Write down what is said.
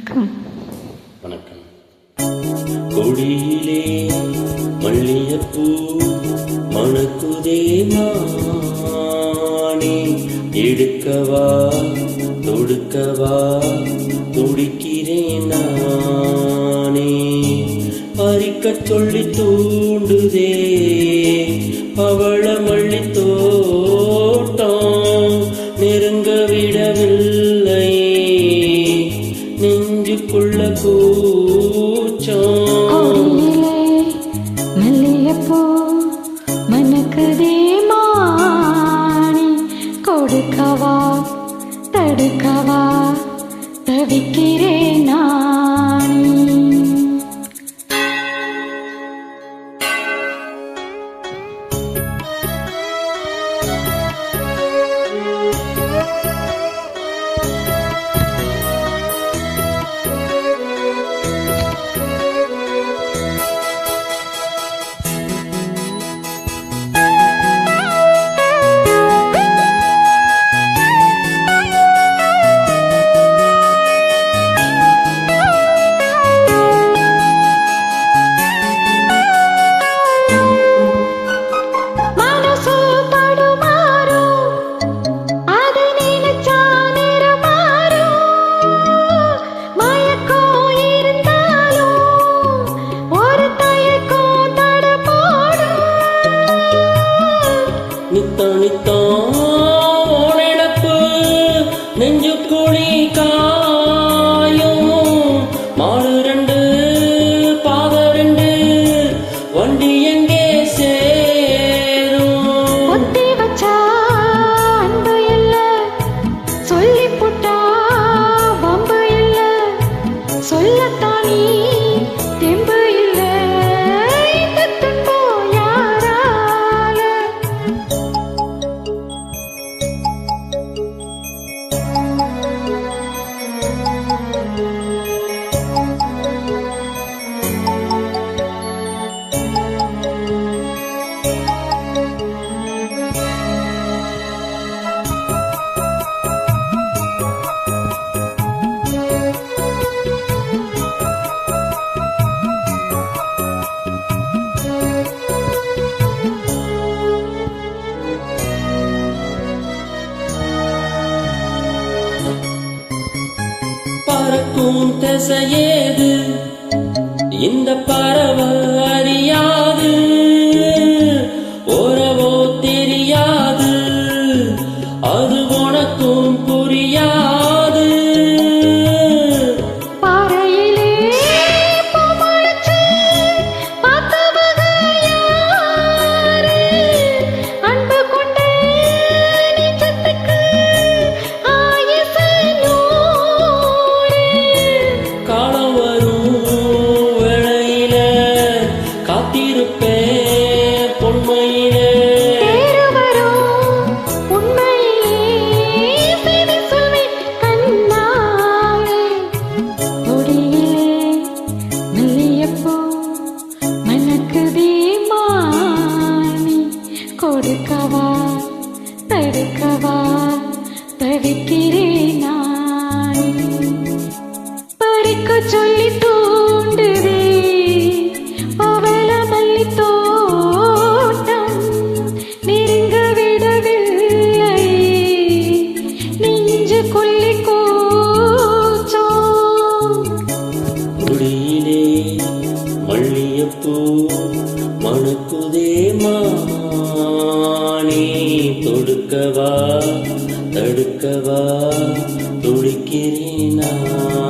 வணக்கம். வணக்கம். கொடியிலே மல்லியப்பூ மணக்குதே மானே, எடுக்கவா தொடுக்கவா துடிக்கிறேன் நானே. பறிக்கச் சொல்லி தூண்டுதே பவள மல்லி தோட்டம், நெருங்க விடவில்லை நெஞ்சுக்குள்ள கூச்சம். மல்லியப்பூ மணக்குதே மானே, கொடுக்கவா தடுக்கவா தவிக்கிறேன் நானே. நித்தனித்தோனப்பு நெஞ்சுக்குழி காயும், மாடு ரெண்டு பாத ரெண்டு வண்டி எங்கே சேரும். ஒத்தி வச்சா அன்பு இல்ல, சொல்லி புட்டா வம்பு இல்ல, சொல்லத்தானி தெம்பு இல்ல, இந்த துன்போ யாரால. பறக்கும் திசையேது இந்த பறவை அறியாது, ஓரவோ தெரியாது அது உனக்கும் புரியாது. பாறையிலே பூமுளைச்சு பார்த்தவங்க யாரு, அன்பு கொண்ட நெஞ்சத்துக்கு ஆயுசு 100. காலம் வரும் வேளையில காத்திருப்பேன் பொன்மையிலே, தேறு வரும் உண்மையிலே செய்தி சொல்வேன் கண்ணாலே. கொடியிலே மல்லியப்பூ மணக்குதே மானே, கொடுக்கவா தடுக்கவா தவிக்கிறேன் நானே. பறிக்கச் சொல்லி தூண்டுதே பவள மல்லி தோட்டம், நெருங்க விடவில்லை நெஞ்சுக்குள்ளே கூச்சம். கொடியிலே மல்லியப்பூ மணக்குதே மானே, தொடுக்கவா தடுக்கவா துடிக்கிறேன் நான்.